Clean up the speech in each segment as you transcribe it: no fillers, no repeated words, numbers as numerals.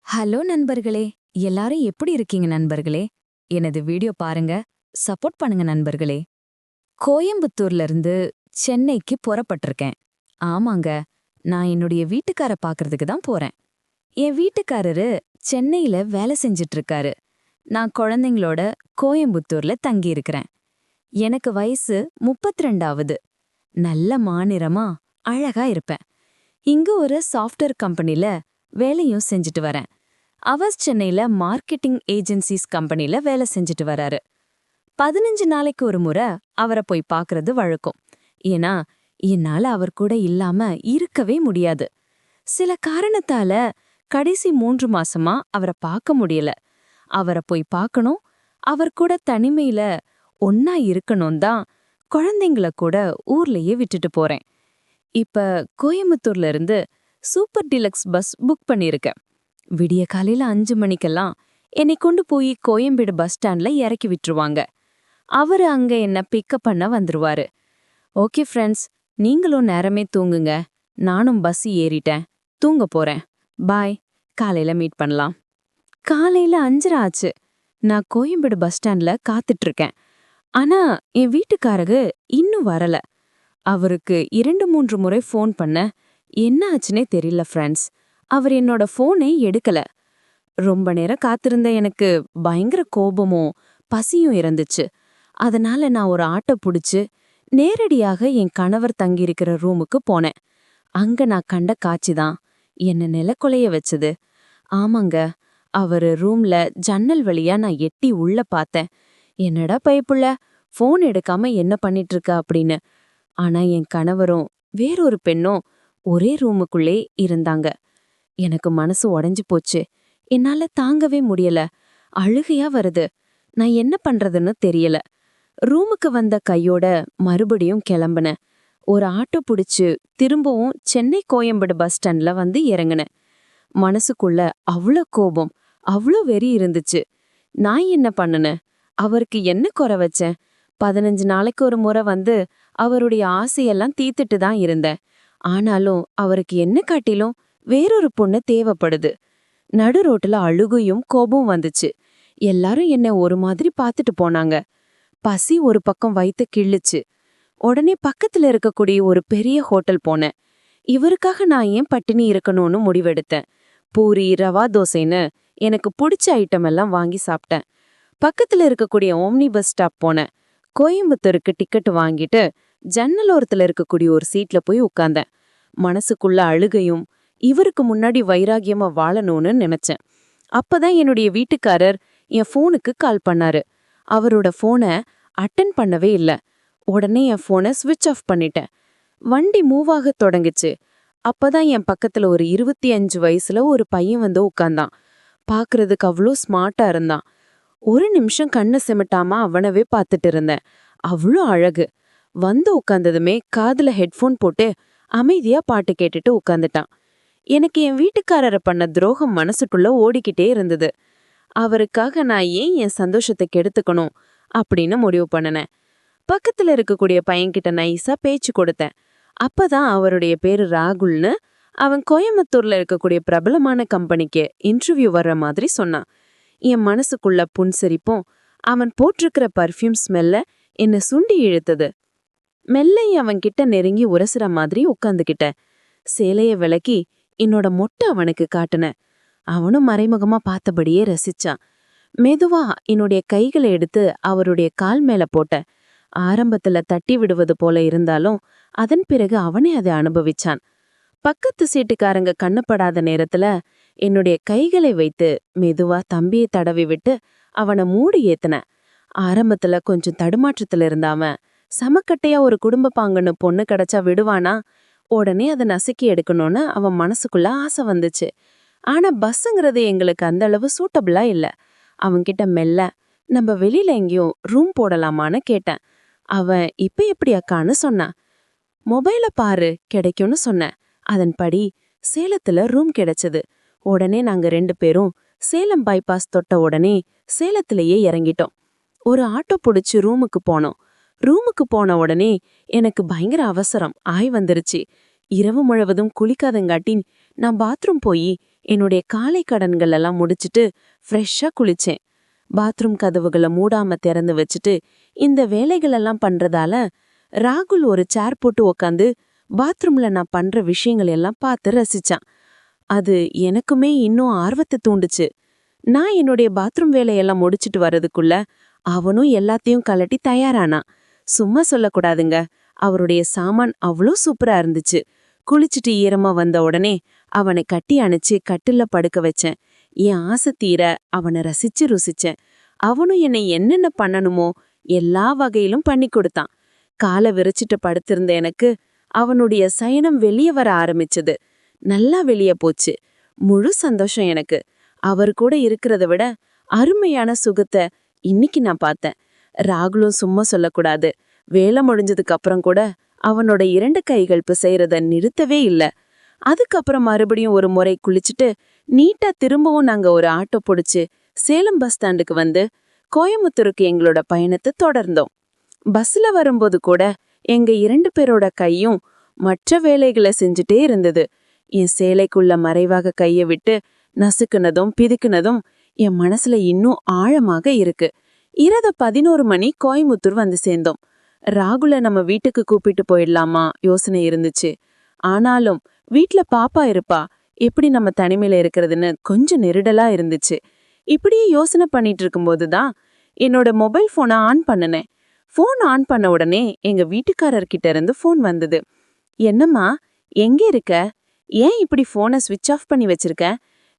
Hello நண்பர்களே. எல்லாரும் எப்படி இருக்கீங்க நண்பர்களே? எனது வீடியோ பாருங்க, சப்போர்ட் பண்ணுங்க நண்பர்களே. கோயம்புத்தூர்ல இருந்து சென்னைக்கு புறப்பட்டிருக்கேன். ஆமாங்க, நான் என்னுடைய வீட்டுக்கார பாக்குறதுக்கு தான் போறேன். என் வீட்டுக்காரரு சென்னையில வேலை செஞ்சுட்டு இருக்காரு. நான் குழந்தைங்களோட கோயம்புத்தூர்ல தங்கி இருக்கிறேன். எனக்கு வயசு 32ஆவது. நல்ல மாநிறமா அழகா இருப்பேன். இங்க ஒரு சாஃப்ட்வேர் கம்பெனில வேலையும் செஞ்சுட்டு வரேன். அவர்ஸ் சென்னையில மார்க்கெட்டிங் ஏஜென்சிஸ் கம்பெனில வேலை செஞ்சுட்டு வராரு. 15 நாளைக்கு ஒரு முறை அவரை போய் பார்க்கறது வழக்கம். ஏன்னா என்னால அவர் கூட இல்லாம இருக்கவே முடியாது. சில காரணத்தால கடைசி 3 மாசமா அவரை பார்க்க முடியல. அவரை போய் பார்க்கணும், அவர் கூட தனிமையில ஒன்னா இருக்கணும் தான் குழந்தைங்கள கூட ஊர்லயே விட்டுட்டு போறேன். இப்ப கோயம்புத்தூர்ல இருந்து சூப்பர் டிலக்ஸ் பஸ் புக் பண்ணியிருக்கேன். விடிய காலையில 5 மணிக்கெல்லாம் என்னை கொண்டு போய் கோயம்பேடு பஸ் ஸ்டாண்ட்ல இறக்கி விட்டுருவாங்க. அவரு அங்க என்ன பிக்கப் பண்ண வந்துருவாரு. ஓகே ஃப்ரெண்ட்ஸ், நீங்களும் நேரமே தூங்குங்க. நானும் பஸ் ஏறிட்டேன், தூங்க போறேன். பாய், காலையில மீட் பண்ணலாம். காலையில 5:30 ஆச்சு. நான் கோயம்பேடு பஸ் ஸ்டாண்ட்ல காத்துட்டு இருக்கேன். ஆனா என் வீட்டுக்காரரு இன்னும் வரல. அவருக்கு 2-3 முறை ஃபோன் பண்ண என்ன ஆச்சுனே தெரியல ஃப்ரெண்ட்ஸ். அவர் என்னோட ஃபோனை எடுக்கல. ரொம்ப நேரம் காத்திருந்த எனக்கு பயங்கர கோபமும் பசியும் இருந்துச்சு. அதனால நான் ஒரு ஆட்டோ புடிச்சு நேரடியாக என் கணவர் தங்கியிருக்கிற ரூமுக்கு போனேன். அங்க நான் கண்ட காட்சிதான் என்ன நிலக்குலைய வச்சது. ஆமாங்க, அவரு ரூம்ல ஜன்னல் வழியா நான் எட்டி உள்ள பார்த்தேன். என்னடா பைப்புள்ள, ஃபோன் எடுக்காம என்ன பண்ணிட்டு இருக்க அப்படின்னு. ஆனா என் கணவரும் வேறொரு பெண்ணும் ஒரே ரூமுக்குள்ளே இருந்தாங்க. எனக்கு மனசு உடைஞ்சு போச்சு. என்னால தாங்கவே முடியல. அழுகையா வருது. நான் என்ன பண்றதுன்னு தெரியல. ரூமுக்கு வந்த கையோட மறுபடியும் கிளம்புனேன். ஒரு ஆட்டோ புடிச்சு திரும்பவும் சென்னை கோயம்பேடு பஸ் ஸ்டாண்ட்ல வந்து இறங்குனேன். மனசுக்குள்ள அவ்ளோ கோபம், அவ்ளோ வெறி இருந்துச்சு. நான் என்ன பண்ணுனேன்? அவருக்கு என்ன குறை வச்சேன்? 15 நாளைக்கு ஒரு முறை வந்து அவருடைய ஆசையெல்லாம் தீர்த்துட்டு தான் இருந்தேன். ஆனாலும் அவருக்கு என்ன காட்டிலும் வேறொரு பொண்ணு தேவைப்படுது. நடு ரோட்டுல அழுகையும் கோபம் வந்துச்சு. எல்லாரும் என்ன ஒரு மாதிரி பார்த்துட்டு போனாங்க. பசி ஒரு பக்கம் வயித்த கிள்ளுச்சு. உடனே பக்கத்துல இருக்கக்கூடிய ஒரு பெரிய ஹோட்டல் போனேன். இவருக்காக நான் ஏன் பட்டினி இருக்கணும்னு முடிவெடுத்தேன். பூரி, ரவா தோசைன்னு எனக்கு பிடிச்ச ஐட்டம் எல்லாம் வாங்கி சாப்பிட்டேன். பக்கத்துல இருக்கக்கூடிய ஓம்னி பஸ் ஸ்டாப் போனேன். கோயம்புத்தூருக்கு டிக்கெட் வாங்கிட்டு ஜன்னலோரத்துல இருக்கக்கூடிய ஒரு சீட்ல போய் உட்கார்ந்தேன். மனசுக்குள்ள அழுகையும் இவருக்கு முன்னாடி வைராகியமா வாழணும்னு நினைச்சேன். அப்பதான் என்னுடைய வீட்டுக்காரர் என் ஃபோனுக்கு கால் பண்ணாரு. அவரோட ஃபோனை அட்டன் பண்ணவே இல்ல. உடனே என் ஃபோனை ஸ்விட்ச் ஆஃப் பண்ணிட்டேன். வண்டி மூவ் ஆக தொடங்குச்சு. அப்பதான் என் பக்கத்துல ஒரு 25 வயசுல ஒரு பையன் வந்து உட்கார்ந்தான். பாக்குறதுக்கு அவ்வளோ ஸ்மார்ட்டா இருந்தான். ஒரு நிமிஷம் கண்ணு சிமிட்டாம அவனவே பார்த்துட்டு இருந்தேன். அவ்வளோ அழகு. வந்து உட்கார்ந்ததுமே காதுல ஹெட்ஃபோன் போட்டு அமைதியா பாட்டு கேட்டுட்டு உட்கார்ந்துட்டான். எனக்கு என் வீட்டுக்காரரை பண்ண துரோகம் மனசுக்குள்ள ஓடிக்கிட்டே இருந்தது. அவருக்காக நான் ஏன் என் சந்தோஷத்தை கெடுத்துக்கணும் அப்படின்னு முடிவு பண்ணினேன். பக்கத்துல இருக்கக்கூடிய பையன்கிட்ட நைஸா பேச்சு கொடுத்தேன். அப்பதான் அவருடைய பேரு ராகுல்னு, அவன் கோயம்புத்தூர்ல இருக்கக்கூடிய பிரபலமான கம்பெனிக்கு இன்டர்வியூ வர்ற மாதிரி சொன்னான். என் மனசுக்குள்ள புன்சிரிப்பும் அவன் போட்டிருக்கிற பர்ஃப்யூம் ஸ்மெல்ல என்ன சுண்டி இழுத்தது. மெல்ல அவன்கிட்ட நெருங்கி உரசுற மாதிரி உட்காந்துக்கிட்டேன். சேலைய விலக்கி என்னோட மொட்டை அவனுக்கு காட்டுனேன். அவனும் மறைமுகமா பார்த்தபடியே ரசிச்சான். மெதுவா என்னுடைய கைகளை எடுத்து அவருடைய கால் மேல போட்டேன். ஆரம்பத்துல தட்டி விடுவது போல இருந்தாலும் அதன் பிறகு அவனே அதை அனுபவிச்சான். பக்கத்து சீட்டுக்காரங்க கண்ணுப்படாத நேரத்துல என்னுடைய கைகளை வைத்து மெதுவா தம்பியை தடவி விட்டு அவனை மூடி ஏத்துனேன். ஆரம்பத்துல கொஞ்சம் தடுமாற்றத்துல இருந்தாம, சமக்கட்டையா ஒரு குடும்ப பாங்கன்னு பொண்ணு கிடைச்சா விடுவானா? உடனே அதை நசுக்கி எடுக்கணும்னு அவன் மனசுக்குள்ள ஆசை வந்துச்சு. ஆனா பஸ்ஸுங்கிறது எங்களுக்கு அந்த அளவு சூட்டபிளா இல்ல. அவன்கிட்ட மெல்ல, நம்ம வெளியில எங்கேயும் ரூம் போடலாமான்னு கேட்டேன். அவன் இப்ப எப்படி அக்கான்னு சொன்னான். மொபைல பாரு, கிடைக்கும்னு சொன்னேன். அதன்படி சேலத்துல ரூம் கிடைச்சது. உடனே நாங்க 2 பேரும் சேலம் பைபாஸ் தொட்ட உடனே சேலத்திலேயே இறங்கிட்டோம். ஒரு ஆட்டோ புடிச்சு ரூமுக்கு போனோம். ரூமுக்கு போன உடனே எனக்கு பயங்கர அவசரம் ஆய் வந்துருச்சு. இரவு முழுவதும் குளிக்காதங்காட்டி நான் பாத்ரூம் போய் என்னுடைய காலை கடன்கள் எல்லாம் முடிச்சிட்டு ஃப்ரெஷ்ஷா குளிச்சேன். பாத்ரூம் கதவுகளை மூடாம திறந்து வச்சுட்டு இந்த வேலைகள் எல்லாம் பண்றதால ராகுல் ஒரு சேர் போட்டு உக்காந்து பாத்ரூம்ல நான் பண்ற விஷயங்கள் எல்லாம் பார்த்து ரசிச்சான். அது எனக்குமே இன்னும் ஆர்வத்தை தூண்டுச்சு. நான் என்னுடைய பாத்ரூம் வேலையெல்லாம் முடிச்சிட்டு வர்றதுக்குள்ள அவனும் எல்லாத்தையும் கலட்டி தயாரானான். சும்மா சொல்லக்கூடாதுங்க, அவருடைய சாமான் அவ்வளோ சூப்பரா இருந்துச்சு. குளிச்சுட்டு ஈரமா வந்த உடனே அவனை கட்டி அணைச்சு கட்டில்ல படுக்க வச்சேன். என் ஆசை தீர அவனை ரசிச்சு ருசிச்சேன். அவனும் என்னை என்னென்ன பண்ணணுமோ எல்லா வகையிலும் பண்ணி கொடுத்தான். காலை விரிச்சிட்டு படுத்திருந்த எனக்கு அவனுடைய சயனம் வெளியே வர ஆரம்பிச்சது. நல்லா வெளியே போச்சு. முழு சந்தோஷம் எனக்கு. அவர் கூட இருக்கிறத விட அருமையான சுகத்தை இன்னைக்கு நான் பார்த்தேன். ராகுலும் சும்மா சொல்லக்கூடாது. வேலை முடிஞ்சதுக்கு அப்புறம் கூட அவனோட 2 கைகள் பிசைறத நிறுத்தவே இல்ல. அதுக்கப்புறம் மறுபடியும் ஒரு முறை குளிச்சுட்டு நீட்டா திரும்பவும் நாங்க ஒரு ஆட்டோ பிடிச்சு சேலம் பஸ் ஸ்டாண்டுக்கு வந்து கோயம்புத்தூருக்கு எங்களோட பயணத்தை தொடர்ந்தோம். பஸ்ல வரும்போது கூட எங்க 2 பேரோட கையும் மற்ற வேலைகளை செஞ்சுட்டே இருந்தது. என் சேலைக்குள்ள மறைவாக கைய விட்டு நசுக்குனதும் பிதுக்குனதும் என் மனசுல இன்னும் ஆழமாக இருக்கு. இரவு 11 மணி கோயம்புத்தூர் வந்து சேர்ந்தோம். ராகுல நம்ம வீட்டுக்கு கூப்பிட்டு போயிடலாமா யோசனை இருந்துச்சு. ஆனாலும் வீட்ல பாப்பா இருப்பா, எப்படி நம்ம தனிமையில இருக்கிறதுன்னு கொஞ்சம் நெருடலா இருந்துச்சு. இப்படியே யோசனை பண்ணிட்டு இருக்கும்போதுதான் என்னோட மொபைல் போனை ஆன் பண்ணினேன். போன் ஆன் பண்ண உடனே எங்க வீட்டுக்காரர்கிட்ட இருந்து போன் வந்தது. என்னம்மா, எங்க இருக்க? ஏன் இப்படி போனை ஸ்விட்ச் ஆஃப் பண்ணி வச்சிருக்க?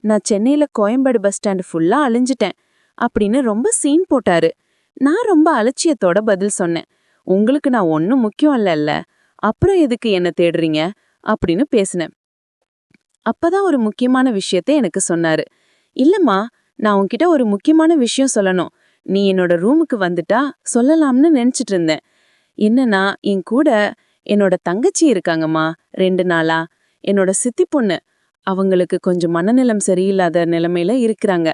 நான் சென்னையில கோயம்பேடு பஸ் ஸ்டாண்டு ஃபுல்லா அழிஞ்சிட்டேன் அப்படின்னு ரொம்ப சீன் போட்டாரு. நான் ரொம்ப அலட்சியத்தோட பதில் சொன்னேன். உங்களுக்கு நான் ஒன்னும் முக்கியம் இல்லைல்ல, அப்புறம் எதுக்கு என்ன தேடுறீங்க அப்படின்னு பேசினேன். அப்பதான் ஒரு முக்கியமான விஷயத்த எனக்கு சொன்னாரு. இல்லம்மா, நான் உன்கிட்ட ஒரு முக்கியமான விஷயம் சொல்லணும். நீ என்னோட ரூமுக்கு வந்துட்டா சொல்லலாம்னு நினைச்சிட்டு இருந்தேன். என்னன்னா, என் கூட என்னோட தங்கச்சி இருக்காங்கம்மா 2 நாளா. என்னோட சித்தி பொண்ணு. அவங்களுக்கு கொஞ்சம் மனநிலம் சரியில்லாத நிலைமையில இருக்கிறாங்க.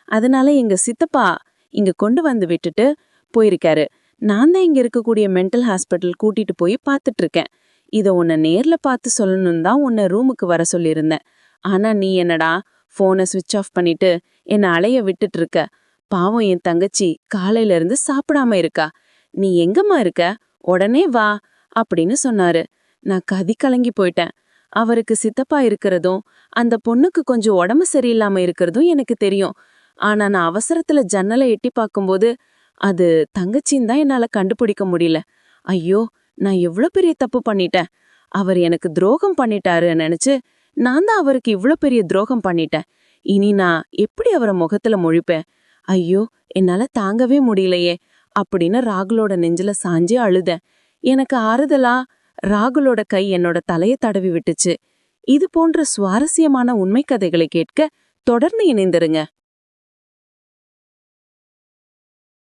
அதனால எங்க சித்தப்பா இங்க கொண்டு வந்து விட்டுட்டு போயிருக்காரு. நான் தான் இங்க இருக்கக்கூடிய மென்டல் ஹாஸ்பிட்டல் கூட்டிட்டு போய் பார்த்துட்டு இருக்கேன். இதை உன்னை நேர்ல பார்த்து சொல்லணும்னு தான் உன்னை ரூமுக்கு வர சொல்லியிருந்தேன். ஆனா நீ என்னடா போனை ஸ்விட்ச் ஆஃப் பண்ணிட்டு என்னை அலைய விட்டுட்டு இருக்க. பாவம், என் தங்கச்சி காலையில இருந்து சாப்பிடாம இருக்கா. நீ எங்கம்மா இருக்க? உடனே வா அப்படின்னு சொன்னாரு. நான் கதி கலங்கி போயிட்டேன். அவருக்கு சித்தப்பா இருக்கிறதும் அந்த பொண்ணுக்கு கொஞ்சம் உடம்பு சரியில்லாம இருக்கிறதும் எனக்கு தெரியும். ஆனா நான் அவசரத்துல ஜன்னலை எட்டி பார்க்கும்போது அது தங்கச்சின்னு தான் என்னால கண்டுபிடிக்க முடியல. ஐயோ, நான் எவ்வளவு பெரிய தப்பு பண்ணிட்டேன். அவர் எனக்கு துரோகம் பண்ணிட்டாரு நினைச்சு நான் தான் அவருக்கு இவ்ளோ பெரிய துரோகம் பண்ணிட்டேன். இனி நான் எப்படி அவரை முகத்துல முழிப்பேன்? ஐயோ, என்னால தாங்கவே முடியலையே அப்படின்னு ராகுலோட நெஞ்சில சாஞ்சு அழுதேன். எனக்கு ஆறுதலா ராகுலோட கை என்னோட தலையை தடவி விட்டுச்சு. இது போன்ற சுவாரஸ்யமான உண்மை கதைகளை கேட்க தொடர்ந்து இணைந்திருங்க.